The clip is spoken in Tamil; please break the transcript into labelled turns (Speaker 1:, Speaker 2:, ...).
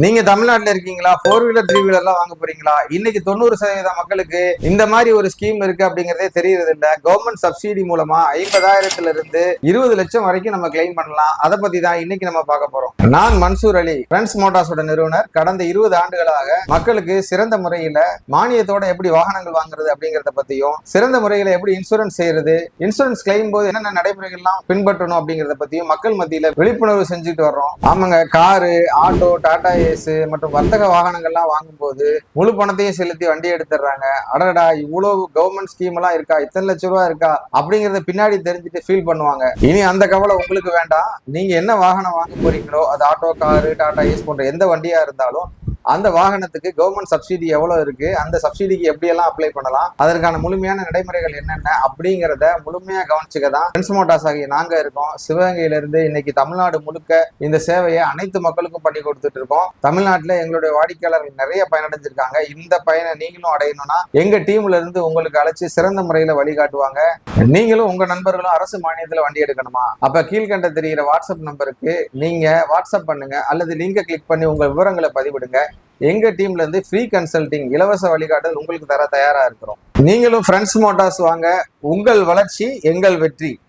Speaker 1: நீங்க தமிழ்நாட்டுல இருக்கீங்களா? 4 வீலர் 3 வீலர்லாம் வாங்க போறீங்களா? இன்னைக்கு 90% மக்களுக்கு இந்த மாதிரி ஒரு ஸ்கீம் இருக்கு அப்படிங்கறதே தெரியறது இல்ல. கவர்மெண்ட் சப்சிடி மூலமா 50,000 இருந்து 20 லட்சம் வரைக்கும் நம்ம கிளைம் பண்ணலாம். அதை பத்தி தான் இன்னைக்கு நம்ம பார்க்க போறோம். நான் மன்சூர் அலி, ஃப்ரெண்ட்ஸ் மோட்டார்ஸோட நிறுவனர். கடந்த 20 ஆண்டுகளாக மக்களுக்கு சிறந்த முறையில மானியத்தோட எப்படி வாகனங்கள் வாங்குறது அப்படிங்கறத பத்தியும், சிறந்த முறையில எப்படி இன்சூரன்ஸ் செய்யறது, இன்சூரன்ஸ் கிளைம் போது என்னென்ன நடைமுறைகள்லாம் பின்பற்றணும் அப்படிங்கறத பத்தியும் மக்கள் மத்தியில விழிப்புணர்வு செஞ்சுட்டு வர்றோம். ஆமாங்க, காரு, ஆட்டோ, டாடா ஏஸ் மற்றும் வர்த்தக வாகனங்கள்லாம் வாங்கும்போது முழு பணத்தையும் செலுத்தி வண்டி எடுத்துடுறாங்க. அடடா, இவ்வளவு கவர்மெண்ட் ஸ்கீம் எல்லாம் இருக்கா, இத்தனை லட்சம் ரூபா இருக்கா அப்படிங்கறத பின்னாடி தெரிஞ்சுட்டு ஃபீல் பண்ணுவாங்க. இனி அந்த கவலை உங்களுக்கு வேண்டாம். நீங்க என்ன வாகனம் வாங்க போறீங்களோ, அது ஆட்டோ, காரு, டாடா ஏஸ் போன்ற எந்த வண்டியா இருந்தாலும் அந்த வாகனத்துக்கு கவர்மெண்ட் சப்சிடி எவ்வளவு இருக்கு, அந்த சப்சிடிக்கு எப்படி எல்லாம் அப்ளை பண்ணலாம், அதற்கான முழுமையான நடைமுறைகள் என்னென்ன அப்படிங்கறத முழுமையா கவனிச்சுக்க தான் ஃப்ரெண்ட்ஸ் மோட்டார்ஸ் ஆகிய நாங்க இருக்கோம். சிவகங்கையில இருந்து இன்னைக்கு தமிழ்நாடு முழுக்க இந்த சேவையை அனைத்து மக்களுக்கும் பண்ணி கொடுத்துட்டு இருக்கோம். தமிழ்நாட்டுல எங்களுடைய வாடிக்கையாளர்கள் நிறைய பயனடைஞ்சிருக்காங்க. இந்த பயனை நீங்களும் அடையணும்னா எங்க டீம்ல இருந்து உங்களுக்கு அழைச்சு சிறந்த முறையில வழிகாட்டுவாங்க. நீங்களும் உங்க நண்பர்களும் அரசு மானியத்துல வண்டி எடுக்கணுமா? அப்ப கீழ்கண்ட தெரிகிற வாட்ஸ்அப் நம்பருக்கு நீங்க வாட்ஸ்அப் பண்ணுங்க அல்லது லிங்கை கிளிக் பண்ணி உங்க விவரங்களை பதிவிடுங்க. எங்க டீம்ல இருந்து ஃப்ரீ கன்சல்டிங், இலவச வழிகாட்டல் உங்களுக்கு தர தயாரா இருக்கிறோம். நீங்களும் ஃப்ரெண்ட்ஸ் மோட்டார்ஸ் வாங்க. உங்கள் வளர்ச்சி எங்கள் வெற்றி.